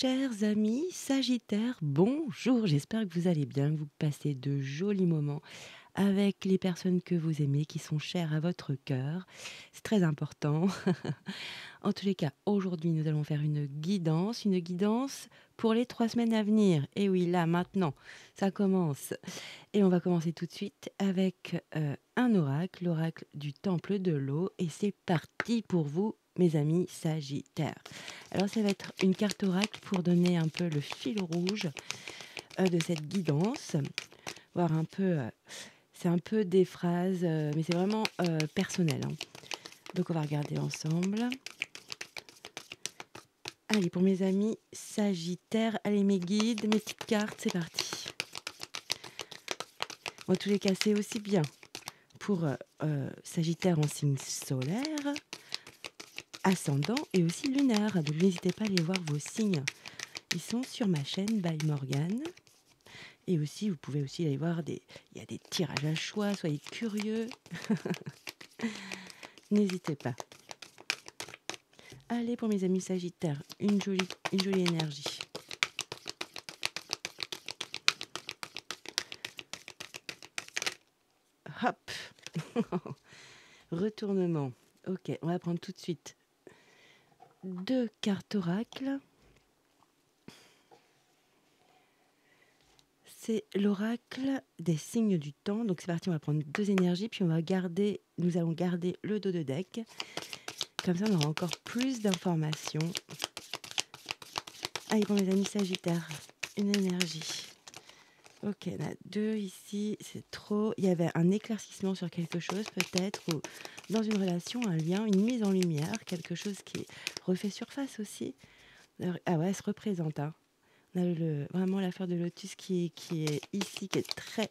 Chers amis Sagittaires, bonjour, j'espère que vous allez bien, que vous passez de jolis moments avec les personnes que vous aimez, qui sont chères à votre cœur. C'est très important. En tous les cas, aujourd'hui, nous allons faire une guidance pour les 3 semaines à venir. Et oui, là, maintenant, ça commence. Et on va commencer tout de suite avec un oracle, l'oracle du temple de l'eau. Et c'est parti pour vous, mes amis Sagittaires. Alors, ça va être une carte oracle pour donner un peu le fil rouge de cette guidance. Voir un peu, c'est un peu des phrases, mais c'est vraiment personnel, hein. Donc, on va regarder ensemble. Allez, pour mes amis Sagittaires, allez, mes guides, mes petites cartes, c'est parti. En tous les cas, c'est aussi bien pour Sagittaire en signe solaire, ascendant et aussi lunaire. Donc n'hésitez pas à aller voir vos signes. Ils sont sur ma chaîne by Morgane. Et aussi, vous pouvez aussi aller voir il y a des tirages à choix, soyez curieux. N'hésitez pas. Allez, pour mes amis Sagittaires, une jolie énergie. Hop. Retournement. Ok, on va prendre tout de suite 2 cartes oracle. C'est l'oracle des signes du temps. Donc c'est parti, on va prendre 2 énergies, puis nous allons garder le dos de deck. Comme ça, on aura encore plus d'informations. Allez, pour mes amis Sagittaires, une énergie. Ok, on a 2 ici, c'est trop. Il y avait un éclaircissement sur quelque chose peut-être, ou dans une relation, un lien, une mise en lumière, quelque chose qui refait surface aussi. Ah ouais, elle se représente, hein. On a vraiment la fleur de lotus qui est ici, qui est très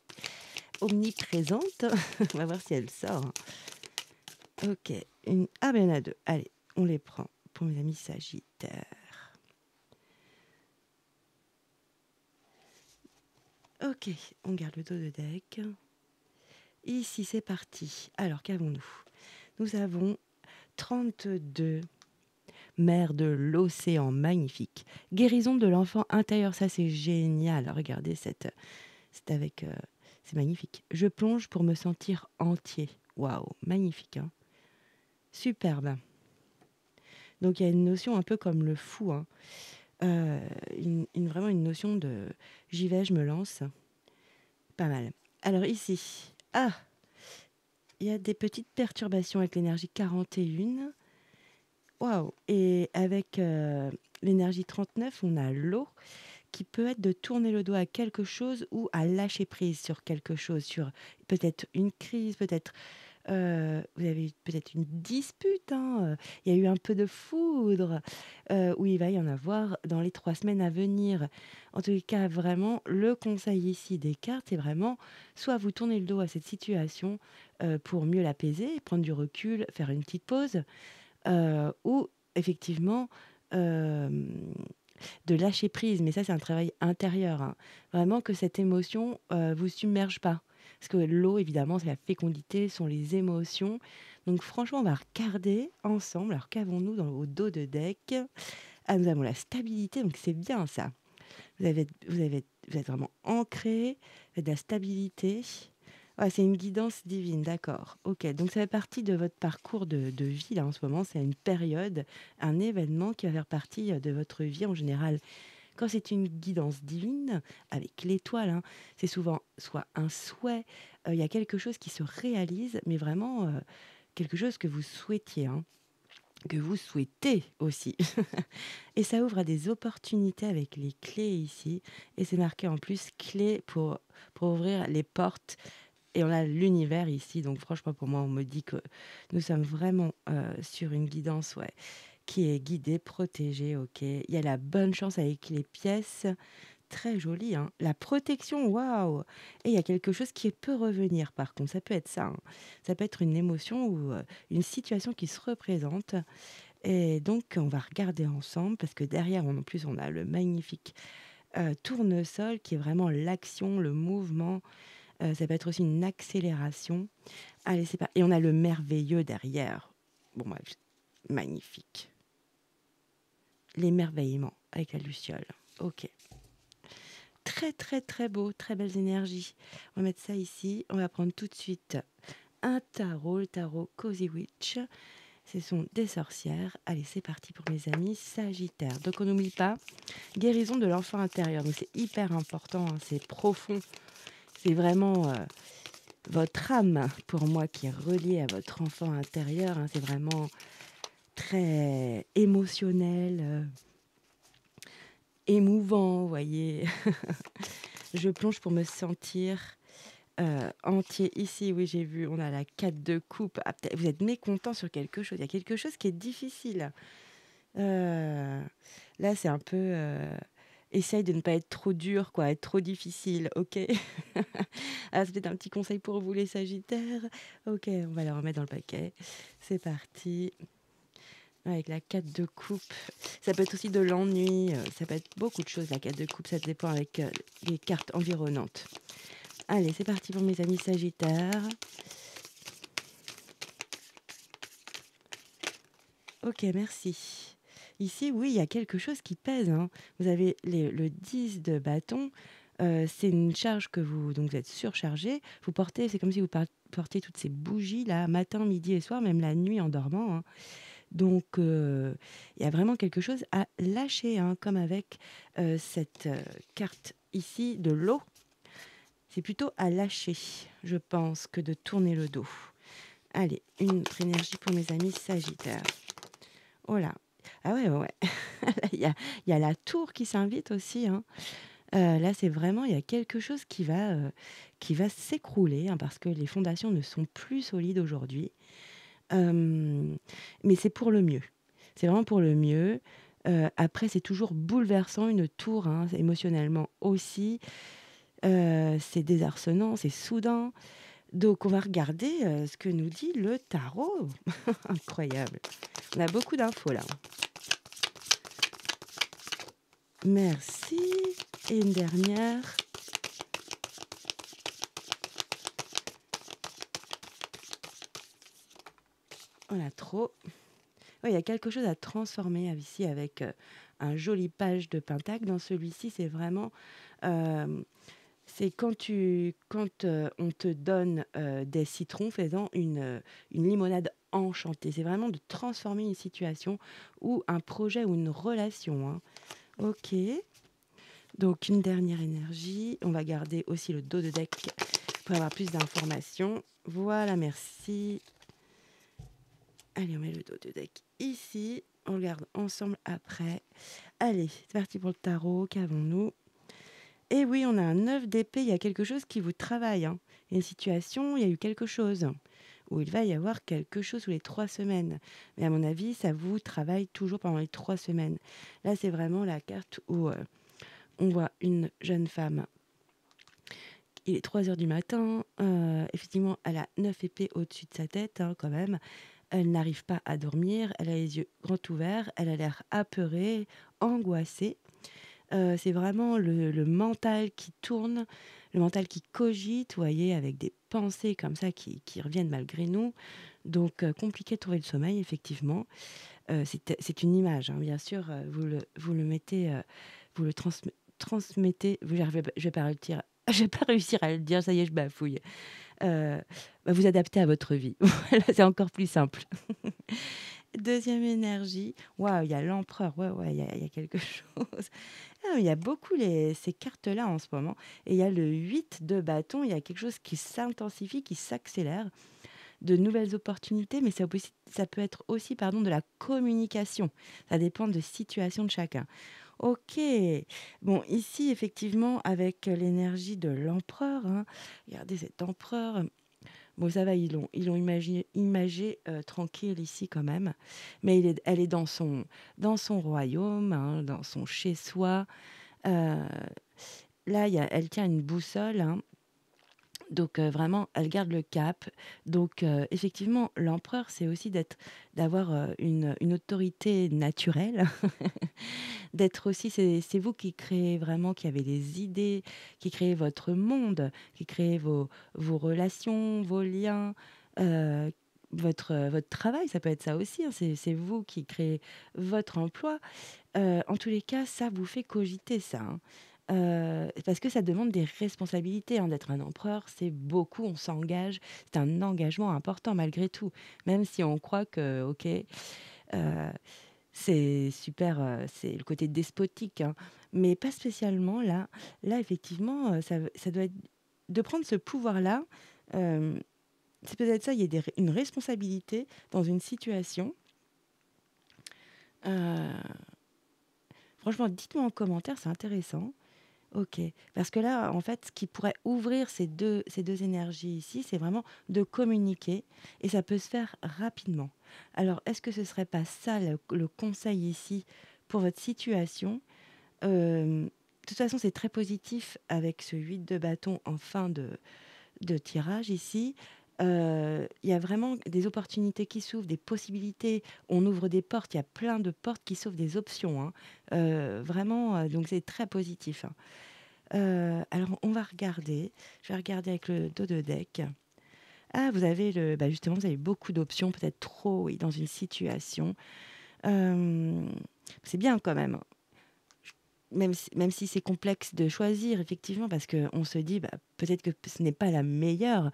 omniprésente. On va voir si elle sort. Ok. Ah ben il y en a 2. Allez, on les prend pour mes amis Sagittaires. Ok, on garde le dos de deck. Ici, c'est parti. Alors, qu'avons-nous? Nous avons 32 mers de l'océan, magnifique. Guérison de l'enfant intérieur, ça c'est génial. Regardez, c'est magnifique. Je plonge pour me sentir entier. Waouh, magnifique, hein. Superbe. Donc il y a une notion un peu comme le fou, hein. Vraiment une notion de j'y vais, je me lance. Pas mal. Alors ici, il y a des petites perturbations avec l'énergie 41. Waouh. Et avec l'énergie 39, on a l'eau qui peut être de tourner le dos à quelque chose ou à lâcher prise sur quelque chose, sur peut-être une crise, peut-être vous avez eu peut-être une dispute, hein, il y a eu un peu de foudre, où il va y en avoir dans les 3 semaines à venir. En tous les cas, vraiment, le conseil ici des cartes, c'est vraiment soit vous tournez le dos à cette situation pour mieux l'apaiser, prendre du recul, faire une petite pause, ou effectivement de lâcher prise. Mais ça, c'est un travail intérieur, hein. Vraiment que cette émotion vous submerge pas. Parce que l'eau, évidemment, c'est la fécondité, sont les émotions. Donc franchement, on va regarder ensemble. Alors qu'avons-nous au dos de deck? Ah, nous avons la stabilité, donc c'est bien ça. Vous êtes vraiment ancré, vous avez de la stabilité. Ah, c'est une guidance divine, d'accord. Ok, donc ça fait partie de votre parcours de vie là en ce moment. C'est une période, un événement qui va faire partie de votre vie en général. Quand c'est une guidance divine, avec l'étoile, hein, c'est souvent soit un souhait, il y a quelque chose qui se réalise, mais vraiment quelque chose que vous souhaitiez, hein, que vous souhaitez aussi. Et ça ouvre à des opportunités avec les clés ici. Et c'est marqué en plus clés pour ouvrir les portes. Et on a l'univers ici. Donc franchement, pour moi, on me dit que nous sommes vraiment sur une guidance, ouais, qui est guidée, protégée, ok. Il y a la bonne chance avec les pièces. Très joli, hein. La protection, waouh! Et il y a quelque chose qui peut revenir, par contre. Ça peut être ça, hein. Ça peut être une émotion ou une situation qui se représente. Et donc, on va regarder ensemble parce que derrière, en plus, on a le magnifique tournesol qui est vraiment l'action, le mouvement. Ça peut être aussi une accélération. Allez, c'est pas. Et on a le merveilleux derrière. Bon, bref, magnifique. L'émerveillement. avec la luciole. Ok. Très, très, très beau, très belles énergies. On va mettre ça ici. On va prendre tout de suite un tarot, le tarot Cozy Witch. Ce sont des sorcières. Allez, c'est parti pour mes amis Sagittaires. Donc, on n'oublie pas, guérison de l'enfant intérieur. Donc, c'est hyper important, hein, c'est profond. C'est vraiment votre âme, pour moi, qui est reliée à votre enfant intérieur. Hein, c'est vraiment très émotionnel, émouvant, vous voyez. Je plonge pour me sentir entier. Ici, oui, j'ai vu, on a la 4 de coupe. Ah, vous êtes mécontent sur quelque chose. Il y a quelque chose qui est difficile. Là, c'est un peu... essaye de ne pas être trop dur, quoi, être trop difficile, ok. Ah, c'est peut-être un petit conseil pour vous, les Sagittaires. Ok, on va les remettre dans le paquet. C'est parti. Avec la 4 de coupe. Ça peut être aussi de l'ennui. Ça peut être beaucoup de choses, la 4 de coupe. Ça dépend avec les cartes environnantes. Allez, c'est parti pour mes amis Sagittaires. Ok, merci. Ici, oui, il y a quelque chose qui pèse. Hein. Vous avez le 10 de bâton. C'est une charge que donc vous êtes surchargé. Vous portez, c'est comme si vous portiez toutes ces bougies là, matin, midi et soir, même la nuit en dormant. Hein. Donc, il y a vraiment quelque chose à lâcher, hein, comme avec cette carte ici de l'eau. C'est plutôt à lâcher, je pense, que de tourner le dos. Allez, une autre énergie pour mes amis Sagittaires. Oh là. Ah ouais, ouais, ouais. Il y a la tour qui s'invite aussi. Hein. Là, c'est vraiment, il y a quelque chose qui va s'écrouler hein, parce que les fondations ne sont plus solides aujourd'hui. Mais c'est pour le mieux. C'est vraiment pour le mieux. Après, c'est toujours bouleversant une tour, hein, émotionnellement aussi. C'est désarçonnant, c'est soudain. Donc, on va regarder ce que nous dit le tarot. Incroyable. On a beaucoup d'infos là. Merci. Et une dernière. On a trop. Ouais, il y a quelque chose à transformer ici avec un joli page de pentacle. Dans celui-ci, c'est vraiment... c'est quand on te donne des citrons faisant une limonade enchantée. C'est vraiment de transformer une situation ou un projet ou une relation. Hein. Ok. Donc, une dernière énergie. On va garder aussi le dos de deck pour avoir plus d'informations. Voilà, merci. Allez, on met le dos de deck ici. On regarde ensemble après. Allez, c'est parti pour le tarot. Qu'avons-nous? Et oui, on a un 9 d'épée. Il y a quelque chose qui vous travaille. Hein. Il y a une situation, il y a eu quelque chose. Où il va y avoir quelque chose sous les 3 semaines. Mais à mon avis, ça vous travaille toujours pendant les 3 semaines. Là, c'est vraiment la carte où on voit une jeune femme. Il est 3 heures du matin. Effectivement, elle a 9 épées au-dessus de sa tête, hein, quand même. Elle n'arrive pas à dormir. Elle a les yeux grands ouverts. Elle a l'air apeurée, angoissée. C'est vraiment le mental qui tourne, le mental qui cogite, vous voyez, avec des pensées comme ça qui reviennent malgré nous. Donc, compliqué de trouver le sommeil, effectivement. C'est une image, hein, bien sûr. Vous le mettez, vous le transmettez. Je vais pas réussir. Je vais pas réussir à le dire. Ça y est, je bafouille. Vous adaptez à votre vie. Voilà, c'est encore plus simple. Deuxième énergie. Waouh, il y a l'empereur. Ouais, ouais, il y a quelque chose. Ah, il y a beaucoup ces cartes-là en ce moment. Et il y a le 8 de bâton. Il y a quelque chose qui s'intensifie, qui s'accélère. De nouvelles opportunités, mais ça peut être aussi pardon, de la communication. Ça dépend de situation de chacun. Ok. Bon, ici, effectivement, avec l'énergie de l'empereur, hein, regardez cet empereur. Bon, ça va, ils l'ont imagé tranquille ici quand même. Mais elle est dans son royaume, hein, dans son chez-soi. Euh, Là, elle tient une boussole. Hein. Donc vraiment, elle garde le cap. Donc effectivement, l'empereur, c'est aussi d'avoir une autorité naturelle, d'être aussi, c'est vous qui créez vraiment, qui avez des idées, qui créez votre monde, qui créez vos relations, vos liens. Euh, votre travail, ça peut être ça aussi, hein, c'est vous qui créez votre emploi. En tous les cas, ça vous fait cogiter ça, hein. Parce que ça demande des responsabilités, hein, d'être un empereur, c'est beaucoup, on s'engage, c'est un engagement important malgré tout. Même si on croit que, OK, c'est super, c'est le côté despotique, hein, mais pas spécialement là. Là, effectivement, ça doit être de prendre ce pouvoir-là, hem, c'est peut-être ça, il y a une responsabilité dans une situation. Heu, Franchement, dites-moi en commentaire, c'est intéressant. OK, parce que là, en fait, ce qui pourrait ouvrir ces deux énergies ici, c'est vraiment de communiquer et ça peut se faire rapidement. Alors, est-ce que ce serait pas ça le conseil ici pour votre situation? De toute façon, c'est très positif avec ce 8 de bâton en fin de tirage ici. Il y a vraiment des opportunités qui s'ouvrent, des possibilités. On ouvre des portes, il y a plein de portes qui s'ouvrent, des options, hein. Vraiment, donc c'est très positif, hein. Alors on va regarder. Je vais regarder avec le dos de deck. Ah, vous avez justement, vous avez beaucoup d'options, peut-être trop, oui, dans une situation. Hem, c'est bien quand même, hein. Même si c'est complexe de choisir effectivement parce qu'on se dit: «Bah, peut-être que ce n'est pas la meilleure».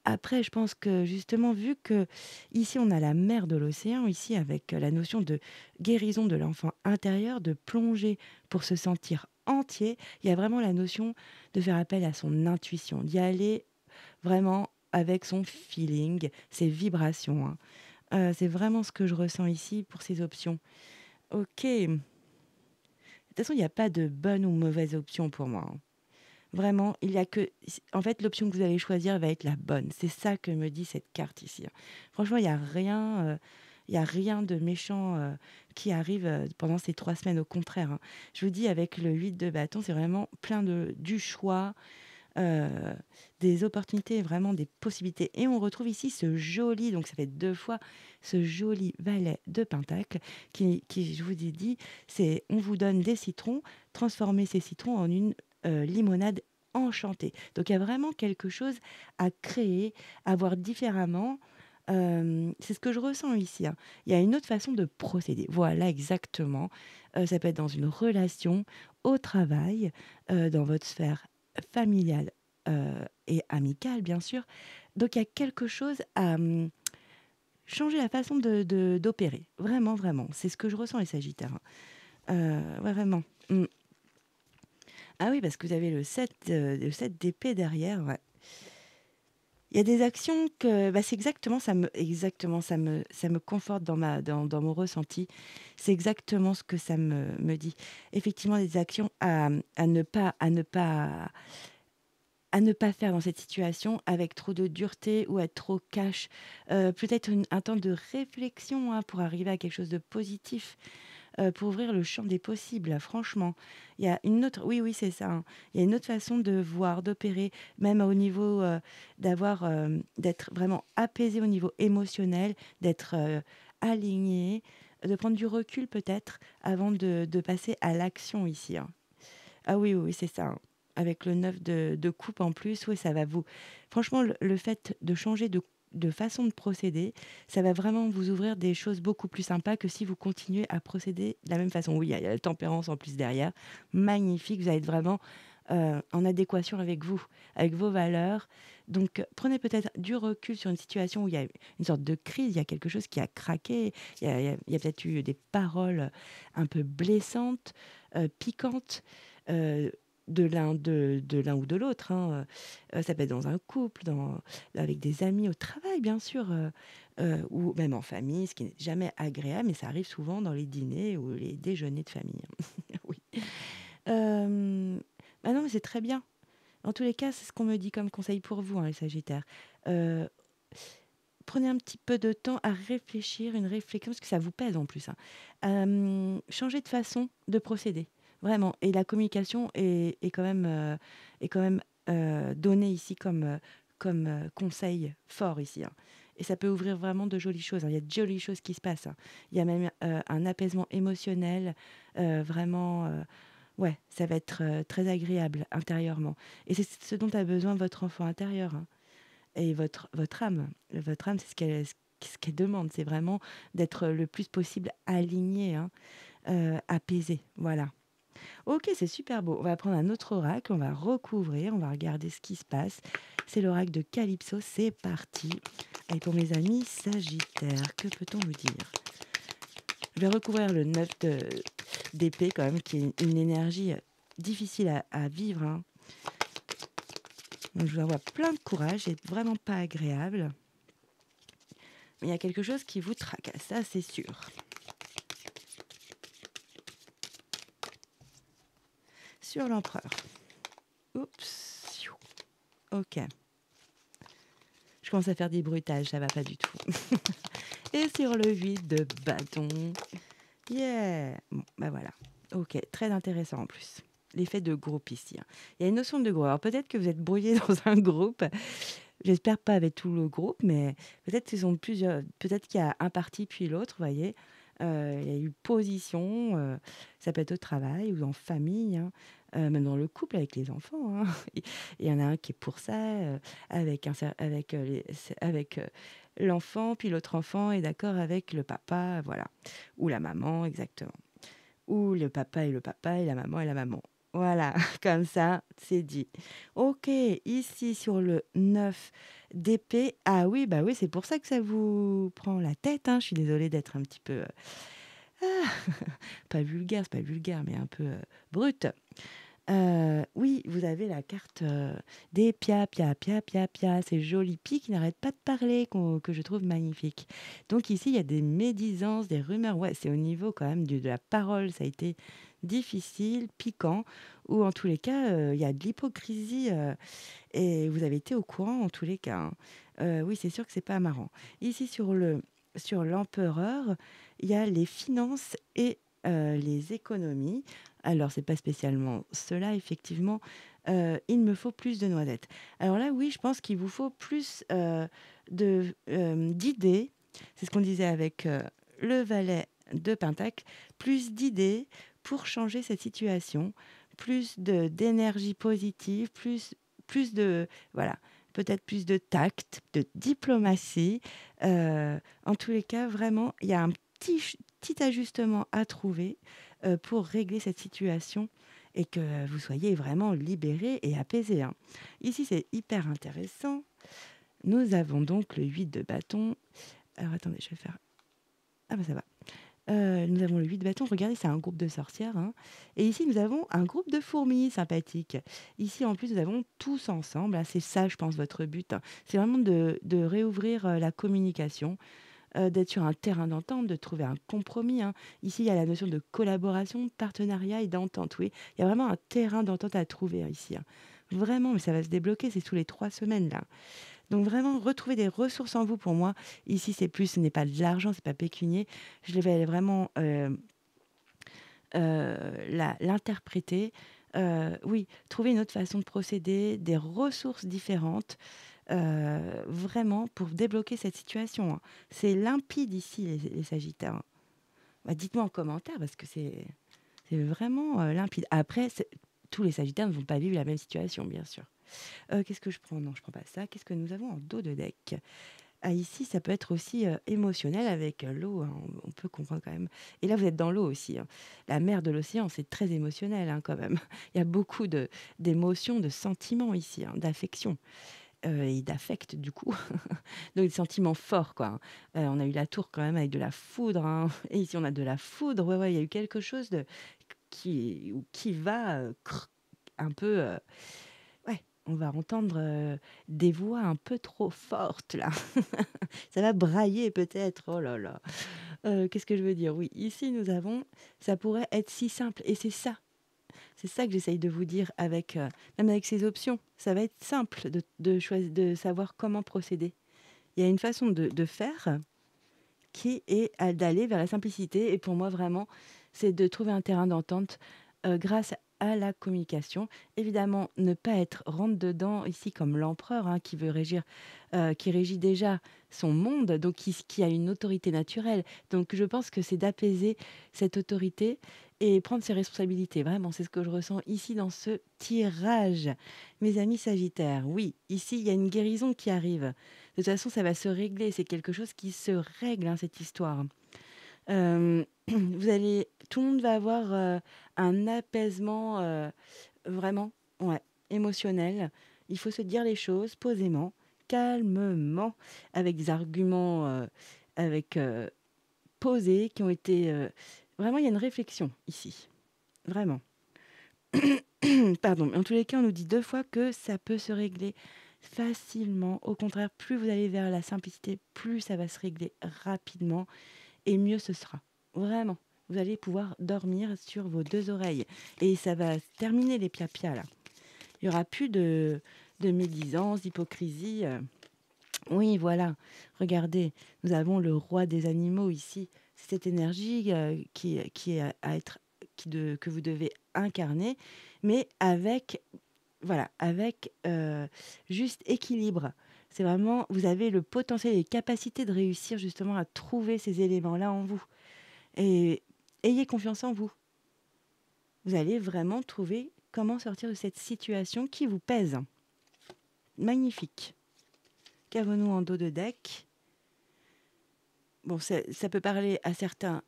Après, je pense que justement, vu que ici on a la mer de l'océan, ici avec la notion de guérison de l'enfant intérieur, de plonger pour se sentir entier, il y a vraiment la notion de faire appel à son intuition, d'y aller vraiment avec son feeling, ses vibrations, hein. C'est vraiment ce que je ressens ici pour ces options. OK. De toute façon, il y a pas de bonne ou mauvaise option pour moi, hein. Vraiment, il y a que en fait, l'option que vous allez choisir va être la bonne. C'est ça que me dit cette carte ici, hein. Franchement, il y a rien de méchant, qui arrive, pendant ces 3 semaines, au contraire, hein. Je vous dis avec le 8 de bâton, c'est vraiment plein du choix, heu, des opportunités, vraiment des possibilités et on retrouve ici ce joli donc ça fait 2 fois, ce joli valet de pentacle qui je vous ai dit, c'est on vous donne des citrons, transformez ces citrons en une, limonade enchantée. Donc il y a vraiment quelque chose à créer, à voir différemment. C'est ce que je ressens ici, hein. Il y a une autre façon de procéder. Voilà, exactement. Ça peut être dans une relation, au travail, dans votre sphère familiale, et amicale, bien sûr. Donc il y a quelque chose à, changer la façon d'opérer. Vraiment, vraiment. C'est ce que je ressens les sagittaires, hein. Ouais, vraiment. Mmh. Ah oui, parce que vous avez le 7 d'épée derrière, ouais. Il y a des actions que c'est exactement ça me conforte dans mon ressenti. C'est exactement ce que ça me dit. Effectivement, des actions à ne pas faire dans cette situation avec trop de dureté ou être trop cash. Peut-être un temps de réflexion, hein, pour arriver à quelque chose de positif, pour ouvrir le champ des possibles, là, franchement. Il y a une autre oui, oui, c'est ça, hein. Il y a une autre façon de voir, d'opérer, même au niveau, d'être vraiment apaisé au niveau émotionnel, d'être, aligné, de prendre du recul peut-être avant de passer à l'action ici, hein. Ah oui, oui, oui, c'est ça, hein. Avec le 9 de coupe en plus, oui, ça va vous franchement, le fait de changer de façon de procéder, ça va vraiment vous ouvrir des choses beaucoup plus sympas que si vous continuez à procéder de la même façon. Oui, il y a la tempérance en plus derrière. Magnifique, vous allez être vraiment, en adéquation avec vous, avec vos valeurs. Donc, prenez peut-être du recul sur une situation où il y a une sorte de crise, il y a quelque chose qui a craqué, il y a peut-être eu des paroles un peu blessantes, piquantes, heu, de l'un ou de l'autre, hein, ça peut être dans un couple, avec des amis, au travail bien sûr, ou même en famille, ce qui n'est jamais agréable, mais ça arrive souvent dans les dîners ou les déjeuners de famille, hein. Oui. Hem, non, mais c'est très bien. En tous les cas, c'est ce qu'on me dit comme conseil pour vous, hein, les sagittaires. Heu, Prenez un petit peu de temps à réfléchir, une réflexion parce que ça vous pèse en plus, hein. Changez de façon de procéder, vraiment et la communication est quand même, donnée ici comme conseil fort ici, hein et ça peut ouvrir vraiment de jolies choses, hein. Il y a de jolies choses qui se passent, hein. Il y a même, un apaisement émotionnel, vraiment, ouais, ça va être, très agréable intérieurement et c'est ce dont a besoin votre enfant intérieur, hein. et votre âme, c'est ce qu'elle demande, c'est vraiment d'être le plus possible aligné, hein, apaisé, voilà. OK, c'est super beau. On va prendre un autre oracle, on va recouvrir, on va regarder ce qui se passe. C'est l'oracle de Calypso, c'est parti. Et pour mes amis Sagittaires, que peut-on vous dire? Je vais recouvrir le 9 d'épée quand même, qui est une énergie difficile à vivre, hein. Donc je vous envoie plein de courage, c'est vraiment pas agréable. Mais il y a quelque chose qui vous tracasse, ça c'est sûr. Sur l'empereur. Oups. Ok. Je commence à faire des bruitages, ça va pas du tout. Et sur le 8 de bâton. Yeah. Bon, bah voilà. Ok, très intéressant en plus. L'effet de groupe ici, hein. Il y a une notion de groupe. Alors peut-être que vous êtes brouillé dans un groupe. J'espère pas avec tout le groupe, mais peut-être qu'ils sont plusieurs. Peut-être qu'il y a un parti puis l'autre, vous voyez. Il y a eu position. Ça peut être au travail ou en famille, hein, même dans le couple avec les enfants, hein. Il y en a un qui est pour ça, avec l'enfant, puis l'autre enfant est d'accord avec le papa, voilà. Ou la maman, exactement. Ou le papa et la maman et la maman. Voilà, comme ça, c'est dit. OK, ici sur le 9 d'épée. Ah oui, bah oui, c'est pour ça que ça vous prend la tête, hein. Je suis désolée d'être un petit peu, ah, pas vulgaire, c'est pas vulgaire, mais un peu, brute. Oui, vous avez la carte, des pia, pia, pia, pia, pia, ces jolis pies qui n'arrêtent pas de parler, que je trouve magnifiques. Donc ici, il y a des médisances, des rumeurs. Ouais, c'est au niveau quand même de la parole, ça a été difficile, piquant, ou en tous les cas, il y a de l'hypocrisie, et vous avez été au courant en tous les cas, hein. Oui, c'est sûr que c'est pas marrant. Ici sur l'empereur, il y a les finances et les économies. Alors c'est pas spécialement cela effectivement, il me faut plus de noisettes. Alors là, oui, je pense qu'il vous faut plus, d'idées. C'est ce qu'on disait avec, le valet de pentacle, plus d'idées pour changer cette situation, plus d'énergie positive, plus de voilà, peut-être plus de tact, de diplomatie. En tous les cas, vraiment, il y a un petit ajustement à trouver, pour régler cette situation et que vous soyez vraiment libérés et apaisés, hein. Ici, c'est hyper intéressant. Nous avons donc le 8 de bâton. Alors attendez, je vais faire ah bah, ça va. Nous avons le 8 de bâton. Regardez, c'est un groupe de sorcières, hein. Et ici, nous avons un groupe de fourmis sympathiques. Ici, en plus, nous avons tous ensemble, ah, c'est ça, je pense, votre but, hein. C'est vraiment de réouvrir, la communication, d'être sur un terrain d'entente, de trouver un compromis, hein. Ici, il y a la notion de collaboration, de partenariat et d'entente, oui. Il y a vraiment un terrain d'entente à trouver, hein, ici, hein. Vraiment, mais ça va se débloquer, c'est tous les 3 semaines, là. Donc vraiment, retrouver des ressources en vous, pour moi, ici, c'est plus, ce n'est pas de l'argent, c'est pas pécunier. Je vais vraiment l'interpréter. Oui, trouver une autre façon de procéder, des ressources différentes, vraiment pour débloquer cette situation, hein. C'est limpide ici, les Sagittaires, hein. Bah, dites-moi en commentaire parce que c'est vraiment limpide. Après, tous les Sagittaires ne vont pas vivre la même situation, bien sûr. Qu'est-ce que je prends? Non, je prends pas ça. Qu'est-ce que nous avons en dos de deck? Ah, ici, ça peut être aussi émotionnel avec l'eau, hein, on peut comprendre quand même. Et là, vous êtes dans l'eau aussi, hein. La mer de l'océan, c'est très émotionnel, hein, quand même. Il y a beaucoup d'émotions, de sentiments ici, hein, d'affection, et d'affect, du coup. Donc, des sentiments forts, quoi, hein. On a eu la tour quand même avec de la foudre, hein. Et ici, on a de la foudre. Ouais, ouais, il y a eu quelque chose qui va un peu. Ouais, on va entendre des voix un peu trop fortes, là. Ça va brailler peut-être. Oh là là. Qu'est-ce que je veux dire? Oui, ici, nous avons ça pourrait être si simple et c'est ça. C'est ça que j'essaye de vous dire avec, même avec ces options. Ça va être simple de savoir comment procéder. Il y a une façon de faire qui est d'aller vers la simplicité et pour moi, vraiment, c'est de trouver un terrain d'entente, grâce à la communication. Évidemment, ne pas être rentre-dedans ici comme l'empereur, hein, qui veut régir, qui régit déjà son monde, donc qui a une autorité naturelle. Donc je pense que c'est d'apaiser cette autorité et prendre ses responsabilités. Vraiment, c'est ce que je ressens ici dans ce tirage. Mes amis Sagittaires, oui, ici, il y a une guérison qui arrive. De toute façon, ça va se régler. C'est quelque chose qui se règle, hein, cette histoire. Vous allez tout le monde va avoir, un apaisement, vraiment, ouais, émotionnel. Il faut se dire les choses posément, calmement, avec des arguments, avec, posés qui ont été, vraiment il y a une réflexion ici, vraiment. Pardon, mais en tous les cas, on nous dit 2 fois que ça peut se régler facilement. Au contraire, plus vous allez vers la simplicité, plus ça va se régler rapidement et mieux ce sera. Vraiment. Vous allez pouvoir dormir sur vos 2 oreilles et ça va se terminer les piapias là. Il y aura plus de médisance, d'hypocrisie, oui, voilà. Regardez, nous avons le roi des animaux ici. C'est cette énergie, qui est à être que vous devez incarner, mais avec voilà, avec, juste équilibre. C'est vraiment vous avez le potentiel et les capacités de réussir justement à trouver ces éléments-là en vous et ayez confiance en vous. Vous allez vraiment trouver comment sortir de cette situation qui vous pèse. Magnifique. Qu'avons-nous en dos de deck? Bon, ça peut parler à certains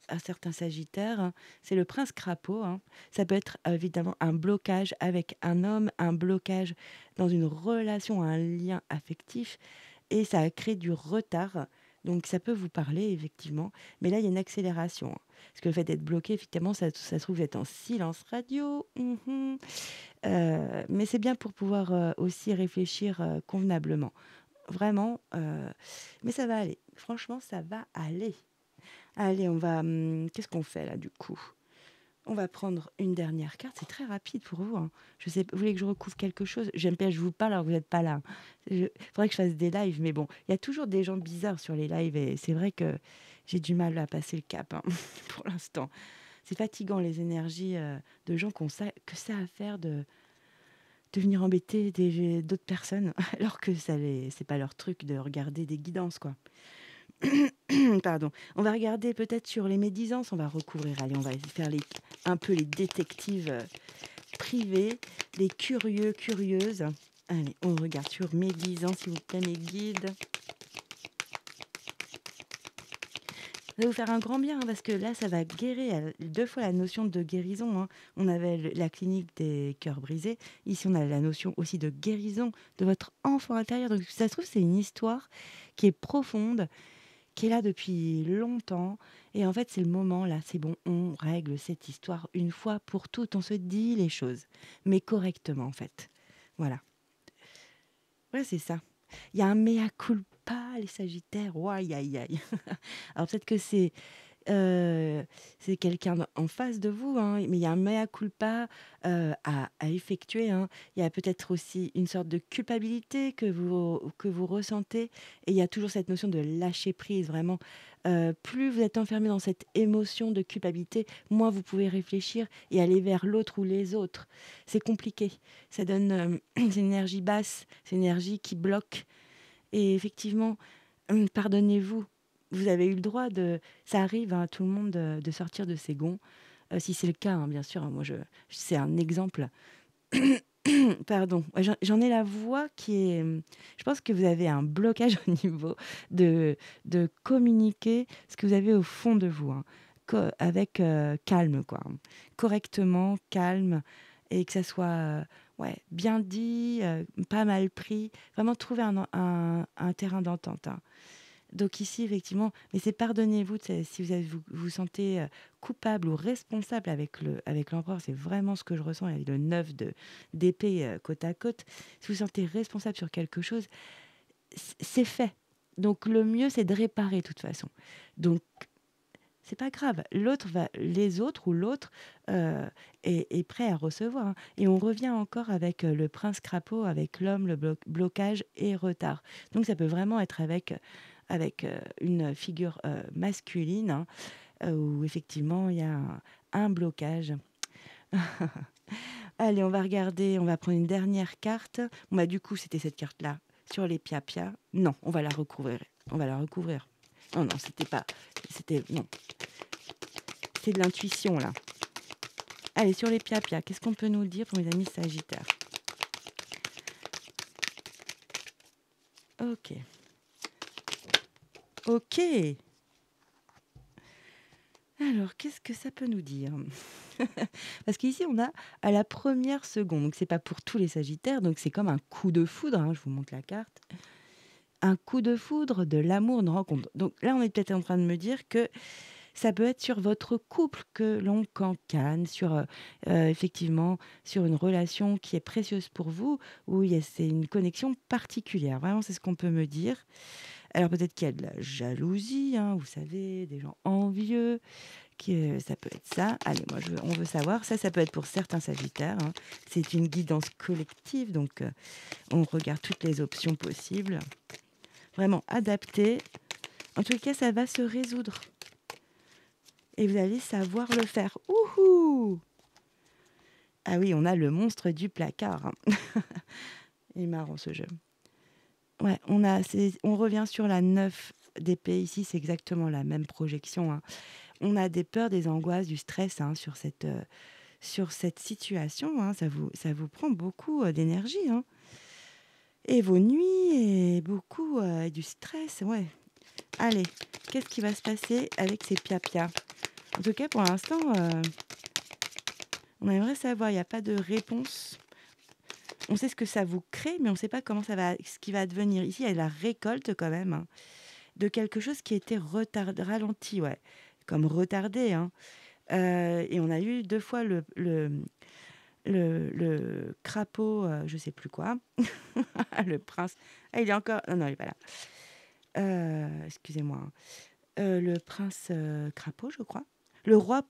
sagittaires, hein. C'est le prince crapaud, hein. Ça peut être évidemment un blocage avec un homme, un blocage dans une relation, un lien affectif, et ça a créé du retard. Donc ça peut vous parler, effectivement. Mais là, il y a une accélération, hein. Parce que le fait d'être bloqué, effectivement, ça se trouve être en silence radio. Mhm. Mais c'est bien pour pouvoir aussi réfléchir convenablement. Vraiment, mais ça va aller. Franchement, ça va aller. Allez, on va, qu'est-ce qu'on fait là, du coup? On va prendre une dernière carte. C'est très rapide pour vous, hein. Je sais vous voulez que je recouvre quelque chose? J'aime bien, je vous parle alors que vous n'êtes pas là. Il faudrait que je fasse des lives, mais bon, il y a toujours des gens bizarres sur les lives et c'est vrai que j'ai du mal à passer le cap, hein, pour l'instant. C'est fatigant les énergies, de gens qui ont ça à faire de venir embêter d'autres personnes, alors que c'est pas leur truc de regarder des guidances, quoi. Pardon. On va regarder peut-être sur les médisances, on va recouvrir. Allez, on va faire un peu les détectives privés, les curieux, curieuses. Allez, on regarde sur médisance, s'il vous plaît, mes guides. Ça va vous faire un grand bien, hein, parce que là, ça va guérir. 2 fois la notion de guérison, hein. On avait la clinique des cœurs brisés. Ici, on a la notion aussi de guérison de votre enfant intérieur. Donc, ça se trouve, c'est une histoire qui est profonde, qui est là depuis longtemps. Et en fait, c'est le moment, là, c'est bon, on règle cette histoire une fois pour toutes. On se dit les choses, mais correctement, en fait. Voilà. Ouais, c'est ça. Il y a un mea culpa, les sagittaires. Ouaille, aïe, aïe. Alors peut-être que c'est quelqu'un en face de vous, hein, mais il y a un mea culpa à effectuer, hein. Il y a peut-être aussi une sorte de culpabilité que vous ressentez. Et il y a toujours cette notion de lâcher prise, vraiment. Plus vous êtes enfermé dans cette émotion de culpabilité, moins vous pouvez réfléchir et aller vers l'autre ou les autres. C'est compliqué. Ça donne une énergie basse, c'est une énergie qui bloque. Et effectivement, pardonnez-vous. Vous avez eu le droit de ça arrive à tout le monde de sortir de ses gonds, si c'est le cas, hein, bien sûr, hein, moi c'est un exemple. Pardon, ouais, j'en ai la voix qui est, je pense que vous avez un blocage au niveau de communiquer ce que vous avez au fond de vous, hein, avec, calme, quoi, hein. Correctement, calme et que ça soit, ouais, bien dit, pas mal pris. Vraiment trouver un terrain d'entente, hein. Donc ici, effectivement, mais c'est pardonnez-vous, si vous vous sentez coupable ou responsable avec l'empereur, c'est vraiment ce que je ressens avec le 9 d'épée côte à côte. Si vous vous sentez responsable sur quelque chose, c'est fait. Donc le mieux, c'est de réparer de toute façon. Donc c'est pas grave. Les autres ou l'autre est prêt à recevoir, hein. Et on revient encore avec le prince crapaud, avec l'homme, le blocage et retard. Donc ça peut vraiment être avec une figure masculine, hein, où effectivement il y a un blocage. Allez, on va regarder, on va prendre une dernière carte. Bon, bah, du coup, c'était cette carte-là sur les pia-pia. Non, on va la recouvrir. On va la recouvrir. Non, non, c'était pas. C'était. Non, c'est de l'intuition, là. Allez, sur les pia-pia, qu'est-ce qu'on peut nous dire pour mes amis Sagittaires? Ok. Ok. Alors, qu'est-ce que ça peut nous dire? Parce qu'ici, on a à la première seconde. Donc, c'est pas pour tous les Sagittaires. Donc, c'est comme un coup de foudre, hein, je vous montre la carte. Un coup de foudre, de l'amour, une rencontre. Donc là, on est peut-être en train de me dire que ça peut être sur votre couple que l'on cancane, sur effectivement sur une relation qui est précieuse pour vous, où c'est une connexion particulière. Vraiment, c'est ce qu'on peut me dire. Alors peut-être qu'il y a de la jalousie, hein, vous savez, des gens envieux, ça peut être ça. Allez, on veut savoir. Ça peut être pour certains Sagittaires, hein. C'est une guidance collective, donc on regarde toutes les options possibles. Vraiment adapté. En tout cas, ça va se résoudre. Et vous allez savoir le faire. Ouhou! Ah oui, on a le monstre du placard, hein. Il est marrant ce jeu. Ouais, on revient sur la 9 d'épée. Ici, c'est exactement la même projection, hein. On a des peurs, des angoisses, du stress, hein, sur cette situation, hein. Ça vous prend beaucoup d'énergie, hein. Et vos nuits, et beaucoup du stress, ouais. Allez, qu'est-ce qui va se passer avec ces pia-pia? En tout cas, pour l'instant, on aimerait savoir. Il n'y a pas de réponse. On sait ce que ça vous crée, mais on ne sait pas ce qui va advenir. Ici, il y a la récolte quand même, hein, de quelque chose qui était ralenti, ouais, comme retardé, hein. Et on a eu 2 fois le crapaud, je sais plus quoi, le prince. Ah, il est encore. Non, non, il est pas là. Excusez-moi, hein. Le prince crapaud, je crois. Le roi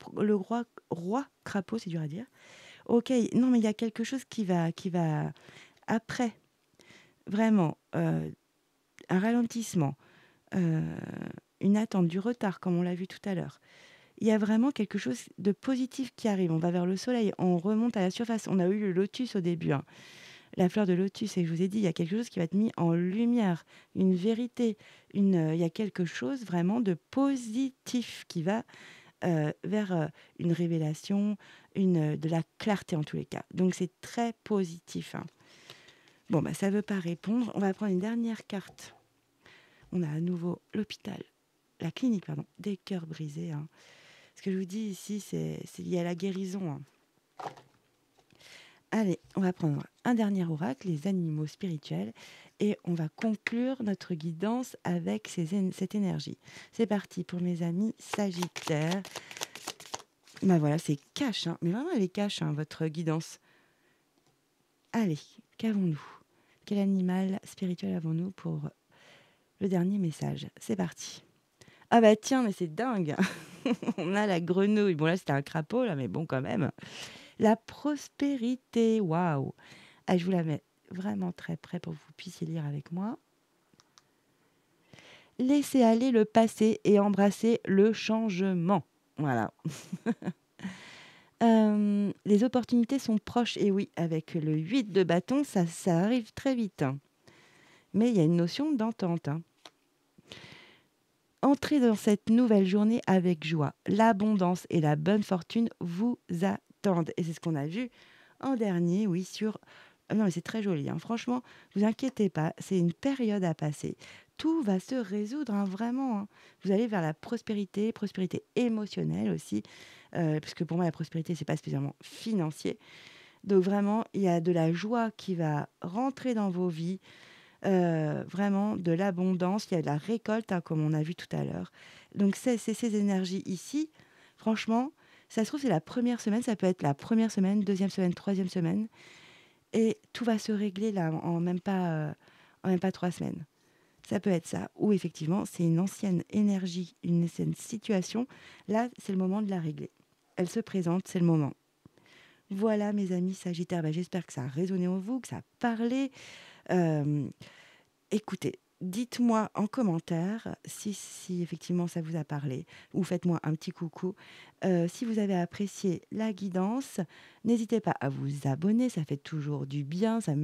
crapaud, c'est dur à dire. Ok, non, mais il y a quelque chose qui va après, vraiment, un ralentissement, euh, une attente, du retard, comme on l'a vu tout à l'heure. Il y a vraiment quelque chose de positif qui arrive. On va vers le soleil, on remonte à la surface. On a eu le lotus au début, hein, la fleur de lotus, et je vous ai dit, il y a quelque chose qui va être mis en lumière, une vérité, il y a quelque chose vraiment de positif qui va vers une révélation, de la clarté en tous les cas. Donc c'est très positif, hein. Bon, bah, ça ne veut pas répondre. On va prendre une dernière carte. On a à nouveau l'hôpital, la clinique, pardon, des cœurs brisés, hein. Ce que je vous dis ici, c'est lié à la guérison, hein. Allez, on va prendre un dernier oracle, les animaux spirituels, et on va conclure notre guidance avec cette énergie. C'est parti pour mes amis Sagittaires. Bah voilà, c'est cash, hein. Mais vraiment, elle est cash, hein, votre guidance. Allez, qu'avons-nous? Quel animal spirituel avons-nous pour le dernier message? C'est parti. Ah bah tiens, mais c'est dingue. On a la grenouille. Bon là, c'était un crapaud, là, mais bon quand même. La prospérité, waouh. Ah, je vous la mets vraiment très près pour que vous puissiez lire avec moi. Laissez aller le passé et embrasser le changement. Voilà. Les opportunités sont proches, et oui, avec le 8 de bâton, ça arrive très vite, hein. Mais il y a une notion d'entente, hein. Entrez dans cette nouvelle journée avec joie. L'abondance et la bonne fortune vous attendent. Et c'est ce qu'on a vu en dernier, oui, sur... Non, mais c'est très joli, hein. Franchement, vous inquiétez pas, c'est une période à passer. Tout va se résoudre, hein, vraiment, hein. Vous allez vers la prospérité, prospérité émotionnelle aussi, parce que pour moi, la prospérité, c'est pas spécialement financier. Donc vraiment, il y a de la joie qui va rentrer dans vos vies, vraiment de l'abondance, il y a de la récolte, hein, comme on a vu tout à l'heure. Donc c'est ces énergies ici, franchement, ça se trouve, c'est la première semaine, ça peut être la première semaine, deuxième semaine, troisième semaine, et tout va se régler là en même pas 3 semaines. Ça peut être ça, ou effectivement, c'est une ancienne énergie, une ancienne situation. Là, c'est le moment de la régler. Elle se présente, c'est le moment. Voilà, mes amis Sagittaires, ben, j'espère que ça a résonné en vous, que ça a parlé. Euh, Écoutez, dites-moi en commentaire si effectivement ça vous a parlé, ou faites-moi un petit coucou. Si vous avez apprécié la guidance, n'hésitez pas à vous abonner, ça fait toujours du bien, ça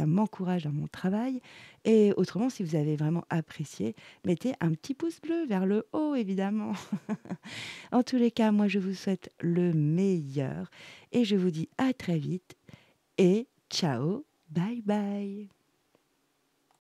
m'encourage dans mon travail. Et autrement, si vous avez vraiment apprécié, mettez un petit pouce bleu vers le haut, évidemment. En tous les cas, moi je vous souhaite le meilleur et je vous dis à très vite et ciao, bye bye.